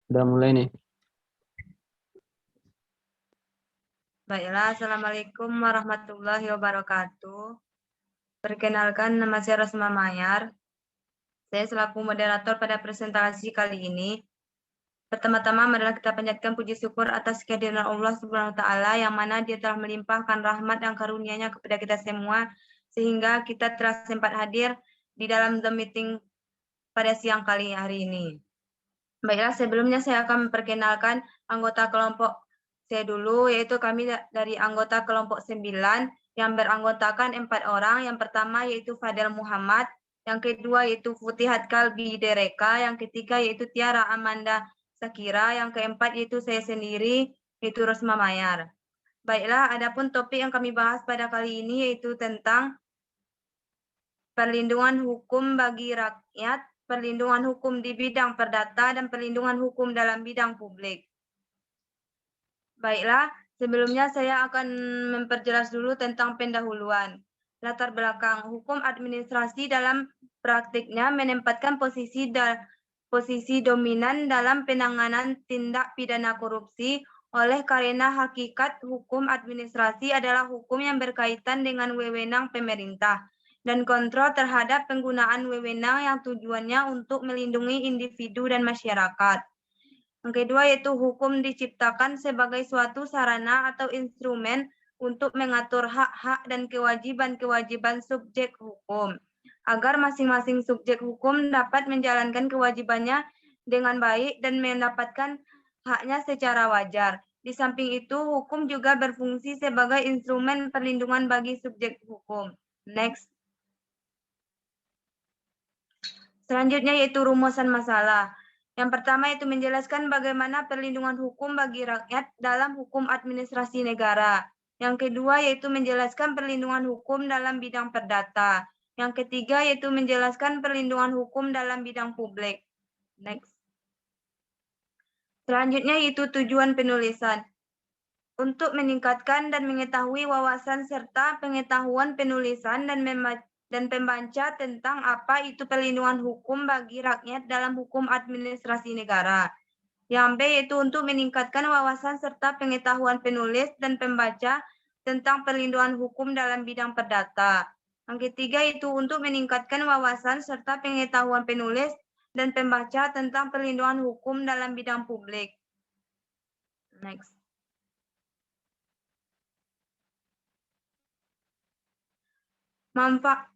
Udah mulai nih. Baiklah, Assalamualaikum warahmatullahi wabarakatuh. Perkenalkan, nama saya Rosma Mayar. Saya selaku moderator pada presentasi kali ini. Pertama-tama adalah kita panjatkan puji syukur atas kehadiran Allah Subhanahu wa Ta'ala yang mana Dia telah melimpahkan rahmat dan karunia-Nya kepada kita semua sehingga kita telah sempat hadir di dalam The Meeting pada siang kali hari ini. Baiklah, sebelumnya saya akan memperkenalkan anggota kelompok saya dulu, yaitu kami dari anggota kelompok 9 yang beranggotakan 4 orang. Yang pertama yaitu Fadel Muhammad, yang kedua yaitu Futihat Kalbi Dereka, yang ketiga yaitu Tiara Amanda Sakira, yang keempat yaitu saya sendiri, yaitu Rosma Mayar. Baiklah, adapun topik yang kami bahas pada kali ini yaitu tentang perlindungan hukum bagi rakyat, perlindungan hukum di bidang perdata, dan perlindungan hukum dalam bidang publik. Baiklah, sebelumnya saya akan memperjelas dulu tentang pendahuluan. Latar belakang hukum administrasi dalam praktiknya menempatkan posisi dominan dalam penanganan tindak pidana korupsi oleh karena hakikat hukum administrasi adalah hukum yang berkaitan dengan wewenang pemerintah dan kontrol terhadap penggunaan wewenang yang tujuannya untuk melindungi individu dan masyarakat. Yang kedua yaitu hukum diciptakan sebagai suatu sarana atau instrumen untuk mengatur hak-hak dan kewajiban-kewajiban subjek hukum, agar masing-masing subjek hukum dapat menjalankan kewajibannya dengan baik dan mendapatkan haknya secara wajar. Di samping itu, hukum juga berfungsi sebagai instrumen perlindungan bagi subjek hukum. Next. Selanjutnya yaitu rumusan masalah. Yang pertama itu menjelaskan bagaimana perlindungan hukum bagi rakyat dalam hukum administrasi negara. Yang kedua yaitu menjelaskan perlindungan hukum dalam bidang perdata. Yang ketiga yaitu menjelaskan perlindungan hukum dalam bidang publik. Next. Selanjutnya yaitu tujuan penulisan. Untuk meningkatkan dan mengetahui wawasan serta pengetahuan penulisan dan pembaca tentang apa itu perlindungan hukum bagi rakyat dalam hukum administrasi negara. Yang B yaitu untuk meningkatkan wawasan serta pengetahuan penulis dan pembaca tentang perlindungan hukum dalam bidang perdata. Yang ketiga itu untuk meningkatkan wawasan serta pengetahuan penulis dan pembaca tentang perlindungan hukum dalam bidang publik. Next. Manfaat.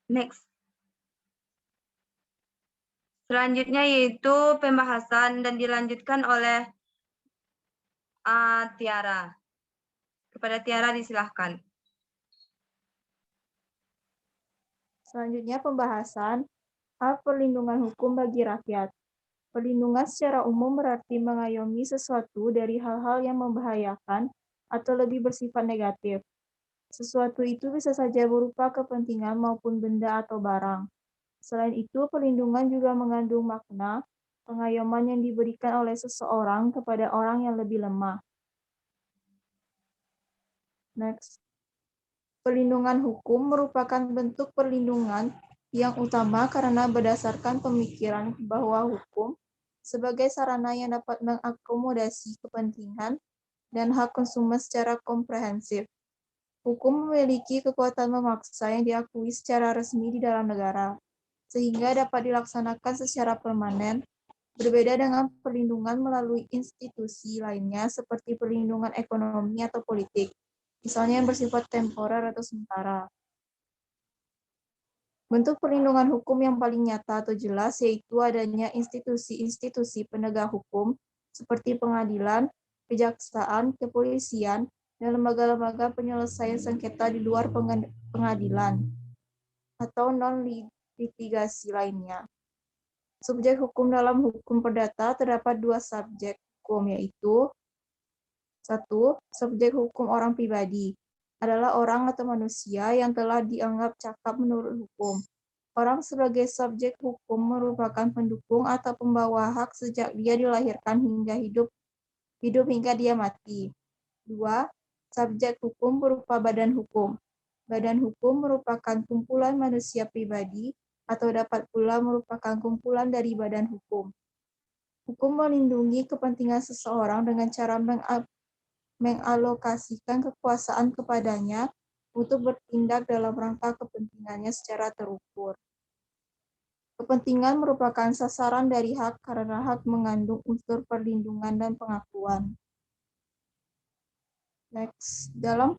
Next. Selanjutnya yaitu pembahasan dan dilanjutkan oleh Tiara. Kepada Tiara disilahkan. Selanjutnya pembahasan hak perlindungan hukum bagi rakyat. Perlindungan secara umum berarti mengayomi sesuatu dari hal-hal yang membahayakan atau lebih bersifat negatif. Sesuatu itu bisa saja berupa kepentingan maupun benda atau barang. Selain itu, perlindungan juga mengandung makna pengayoman yang diberikan oleh seseorang kepada orang yang lebih lemah. Next. Perlindungan hukum merupakan bentuk perlindungan yang utama karena berdasarkan pemikiran bahwa hukum sebagai sarana yang dapat mengakomodasi kepentingan dan hak konsumen secara komprehensif. Hukum memiliki kekuatan memaksa yang diakui secara resmi di dalam negara, sehingga dapat dilaksanakan secara permanen, berbeda dengan perlindungan melalui institusi lainnya seperti perlindungan ekonomi atau politik, misalnya yang bersifat temporer atau sementara. Bentuk perlindungan hukum yang paling nyata atau jelas yaitu adanya institusi-institusi penegak hukum seperti pengadilan, kejaksaan, kepolisian, dan lembaga-lembaga penyelesaian sengketa di luar pengadilan atau non-litigasi lainnya. Subjek hukum dalam hukum perdata terdapat dua subjek hukum yaitu 1. Subjek hukum orang pribadi adalah orang atau manusia yang telah dianggap cakap menurut hukum. Orang sebagai subjek hukum merupakan pendukung atau pembawa hak sejak dia dilahirkan hingga hidup hingga dia mati. 2. Subjek hukum berupa badan hukum Badan hukum merupakan kumpulan manusia pribadi atau dapat pula merupakan kumpulan dari badan hukum. Hukum melindungi kepentingan seseorang dengan cara mengalokasikan kekuasaan kepadanya untuk bertindak dalam rangka kepentingannya secara terukur. Kepentingan merupakan sasaran dari hak karena hak mengandung unsur perlindungan dan pengakuan. Next, dalam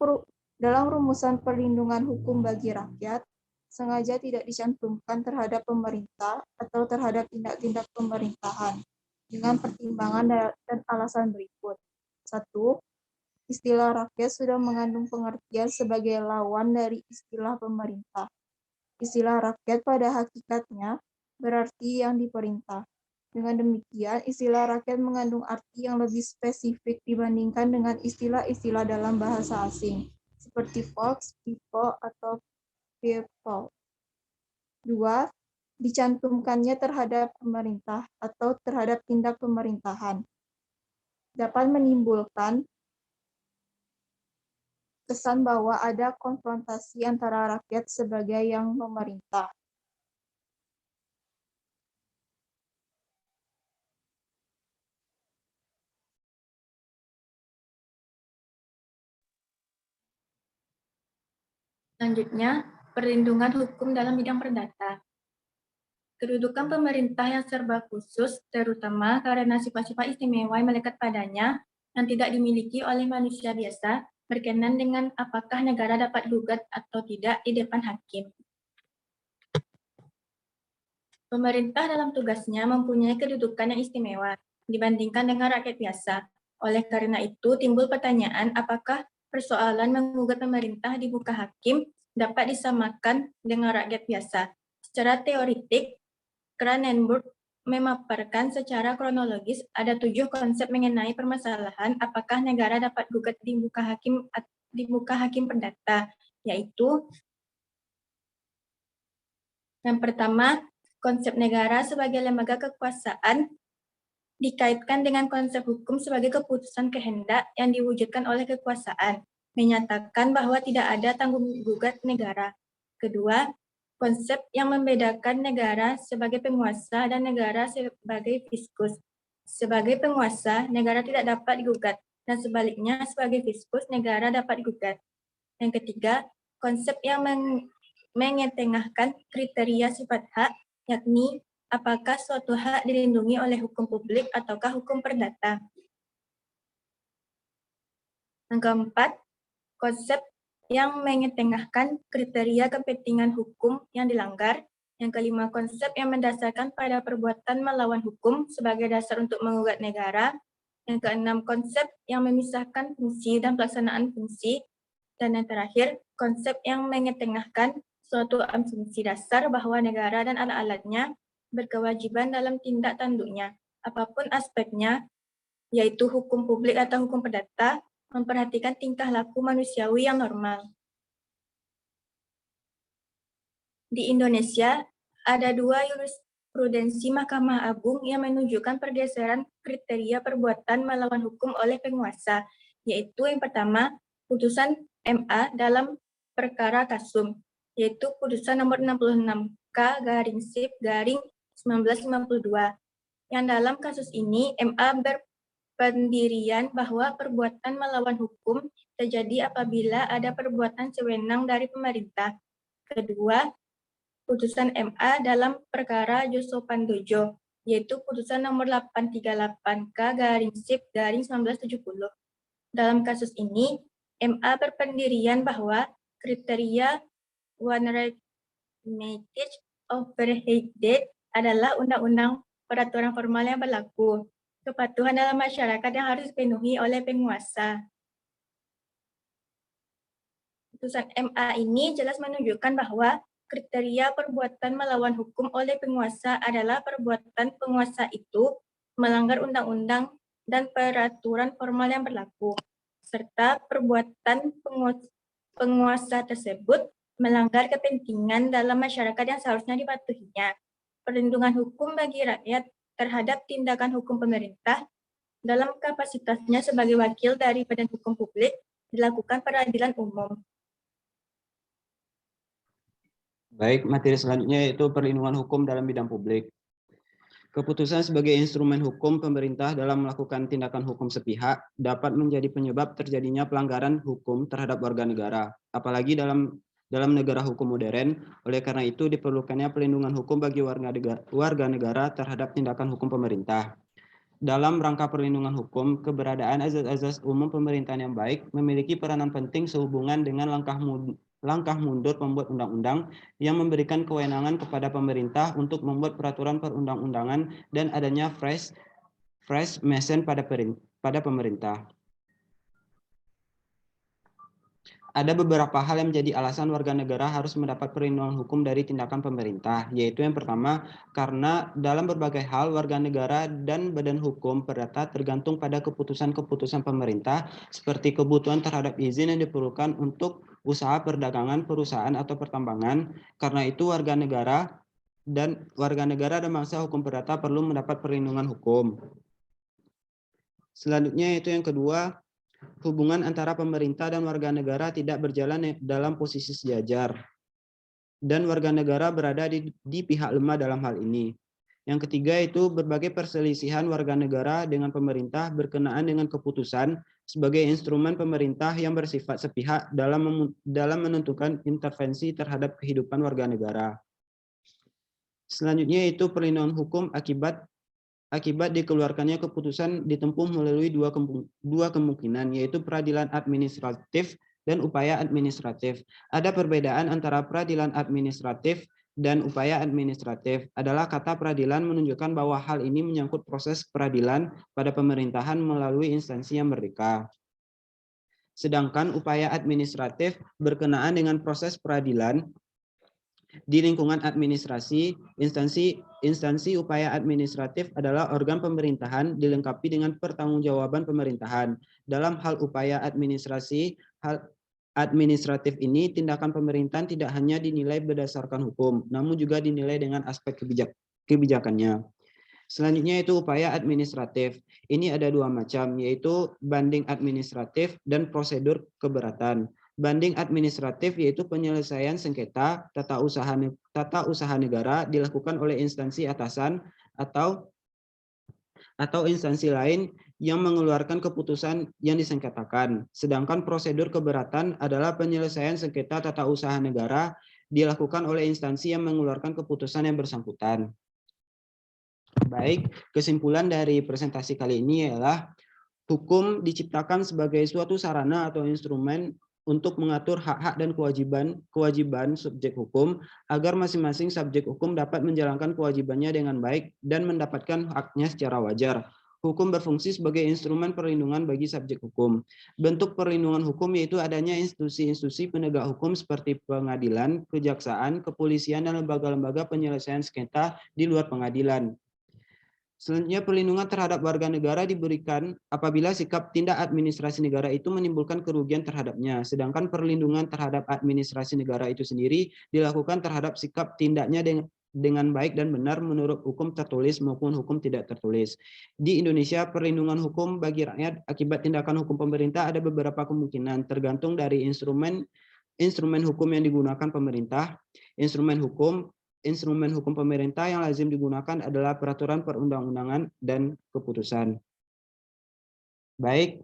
rumusan perlindungan hukum bagi rakyat, sengaja tidak dicantumkan terhadap pemerintah atau terhadap tindak-tindak pemerintahan dengan pertimbangan dan alasan berikut. 1. Istilah rakyat sudah mengandung pengertian sebagai lawan dari istilah pemerintah. Istilah rakyat pada hakikatnya berarti yang diperintah. Dengan demikian, istilah rakyat mengandung arti yang lebih spesifik dibandingkan dengan istilah-istilah dalam bahasa asing, seperti folks, people, atau people. 2. Dicantumkannya terhadap pemerintah atau terhadap tindak pemerintahan. Dapat menimbulkan kesan bahwa ada konfrontasi antara rakyat sebagai yang memerintah. Selanjutnya, perlindungan hukum dalam bidang perdata. Kedudukan pemerintah yang serba khusus, terutama karena sifat-sifat istimewa yang melekat padanya, yang tidak dimiliki oleh manusia biasa, berkenaan dengan apakah negara dapat gugat atau tidak di depan hakim. Pemerintah dalam tugasnya mempunyai kedudukan yang istimewa dibandingkan dengan rakyat biasa. Oleh karena itu, timbul pertanyaan apakah persoalan menggugat pemerintah di muka hakim dapat disamakan dengan rakyat biasa. Secara teoritik, Cronenberg memaparkan secara kronologis ada 7 konsep mengenai permasalahan apakah negara dapat gugat di muka hakim perdata, yaitu yang pertama, konsep negara sebagai lembaga kekuasaan dikaitkan dengan konsep hukum sebagai keputusan kehendak yang diwujudkan oleh kekuasaan, menyatakan bahwa tidak ada tanggung gugat negara. Kedua, konsep yang membedakan negara sebagai penguasa dan negara sebagai fiskus. Sebagai penguasa, negara tidak dapat digugat, dan sebaliknya sebagai fiskus, negara dapat digugat. Yang ketiga, konsep yang mengetengahkan kriteria sifat hak, yakni apakah suatu hak dilindungi oleh hukum publik ataukah hukum perdata. Yang keempat, konsep yang mengetengahkan kriteria kepentingan hukum yang dilanggar. Yang kelima, konsep yang mendasarkan pada perbuatan melawan hukum sebagai dasar untuk menggugat negara. Yang keenam, konsep yang memisahkan fungsi dan pelaksanaan fungsi. Dan yang terakhir, konsep yang mengetengahkan suatu asumsi dasar bahwa negara dan alat-alatnya berkewajiban dalam tindak tanduknya, apapun aspeknya, yaitu hukum publik atau hukum perdata, memperhatikan tingkah laku manusiawi yang normal. Di Indonesia, ada 2 jurisprudensi Mahkamah Agung yang menunjukkan pergeseran kriteria perbuatan melawan hukum oleh penguasa, yaitu yang pertama, putusan MA dalam perkara Kasum, yaitu putusan nomor 66 K/1952, yang dalam kasus ini MA berpendirian bahwa perbuatan melawan hukum terjadi apabila ada perbuatan sewenang dari pemerintah. Kedua, putusan MA dalam perkara Joso Pandojo, yaitu putusan nomor 838 K/1970. Dalam kasus ini, MA berpendirian bahwa kriteria one overheated adalah undang-undang peraturan formal yang berlaku, kepatuhan dalam masyarakat yang harus dipenuhi oleh penguasa. Putusan MA ini jelas menunjukkan bahwa kriteria perbuatan melawan hukum oleh penguasa adalah perbuatan penguasa itu melanggar undang-undang dan peraturan formal yang berlaku, serta perbuatan penguasa tersebut melanggar kepentingan dalam masyarakat yang seharusnya dipatuhinya. Perlindungan hukum bagi rakyat terhadap tindakan hukum pemerintah dalam kapasitasnya sebagai wakil dari badan hukum publik dilakukan peradilan umum. Baik, materi selanjutnya yaitu perlindungan hukum dalam bidang publik. Keputusan sebagai instrumen hukum pemerintah dalam melakukan tindakan hukum sepihak dapat menjadi penyebab terjadinya pelanggaran hukum terhadap warga negara, apalagi dalam negara hukum modern. Oleh karena itu diperlukannya perlindungan hukum bagi warga negara terhadap tindakan hukum pemerintah. Dalam rangka perlindungan hukum, keberadaan azas-azas umum pemerintahan yang baik memiliki peranan penting sehubungan dengan langkah mundur pembuat undang-undang yang memberikan kewenangan kepada pemerintah untuk membuat peraturan perundang-undangan dan adanya fresh mesin pada pemerintah. Ada beberapa hal yang menjadi alasan warga negara harus mendapat perlindungan hukum dari tindakan pemerintah, yaitu yang pertama, karena dalam berbagai hal warga negara dan badan hukum perdata tergantung pada keputusan-keputusan pemerintah seperti kebutuhan terhadap izin yang diperlukan untuk usaha perdagangan, perusahaan atau pertambangan. Karena itu warga negara dan bangsa hukum perdata perlu mendapat perlindungan hukum. Selanjutnya itu yang kedua, hubungan antara pemerintah dan warga negara tidak berjalan dalam posisi sejajar, dan warga negara berada di pihak lemah dalam hal ini. Yang ketiga itu berbagai perselisihan warga negara dengan pemerintah berkenaan dengan keputusan sebagai instrumen pemerintah yang bersifat sepihak dalam menentukan intervensi terhadap kehidupan warga negara. Selanjutnya itu perlindungan hukum akibat dikeluarkannya keputusan ditempuh melalui dua kemungkinan, yaitu peradilan administratif dan upaya administratif. Ada perbedaan antara peradilan administratif dan upaya administratif. Adalah kata peradilan menunjukkan bahwa hal ini menyangkut proses peradilan pada pemerintahan melalui instansi yang merdeka. Sedangkan upaya administratif berkenaan dengan proses peradilan di lingkungan administrasi. Instansi upaya administratif adalah organ pemerintahan dilengkapi dengan pertanggungjawaban pemerintahan. Dalam hal upaya administratif ini, tindakan pemerintahan tidak hanya dinilai berdasarkan hukum, namun juga dinilai dengan aspek kebijakannya. Selanjutnya itu upaya administratif. Ini ada dua macam, yaitu banding administratif dan prosedur keberatan. Banding administratif yaitu penyelesaian sengketa tata usaha negara dilakukan oleh instansi atasan atau instansi lain yang mengeluarkan keputusan yang disengketakan. Sedangkan prosedur keberatan adalah penyelesaian sengketa tata usaha negara dilakukan oleh instansi yang mengeluarkan keputusan yang bersangkutan. Baik, kesimpulan dari presentasi kali ini adalah hukum diciptakan sebagai suatu sarana atau instrumen untuk mengatur hak-hak dan kewajiban subjek hukum agar masing-masing subjek hukum dapat menjalankan kewajibannya dengan baik dan mendapatkan haknya secara wajar. Hukum berfungsi sebagai instrumen perlindungan bagi subjek hukum. Bentuk perlindungan hukum yaitu adanya institusi-institusi penegak hukum seperti pengadilan, kejaksaan, kepolisian, dan lembaga-lembaga penyelesaian sengketa di luar pengadilan. Selanjutnya, perlindungan terhadap warga negara diberikan apabila sikap tindak administrasi negara itu menimbulkan kerugian terhadapnya. Sedangkan perlindungan terhadap administrasi negara itu sendiri dilakukan terhadap sikap tindaknya dengan baik dan benar menurut hukum tertulis maupun hukum tidak tertulis. Di Indonesia, perlindungan hukum bagi rakyat akibat tindakan hukum pemerintah ada beberapa kemungkinan, tergantung dari instrumen hukum yang digunakan pemerintah. Instrumen hukum pemerintah yang lazim digunakan adalah peraturan perundang-undangan dan keputusan. Baik,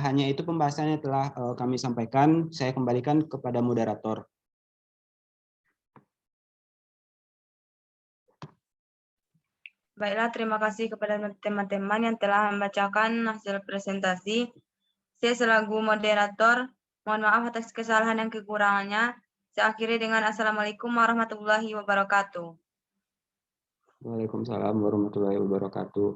hanya itu pembahasannya telah kami sampaikan. Saya kembalikan kepada moderator. Baiklah, terima kasih kepada teman-teman yang telah membacakan hasil presentasi. Saya selaku moderator, mohon maaf atas kesalahan dan kekurangannya. Saya akhiri dengan Assalamualaikum warahmatullahi wabarakatuh. Waalaikumsalam warahmatullahi wabarakatuh.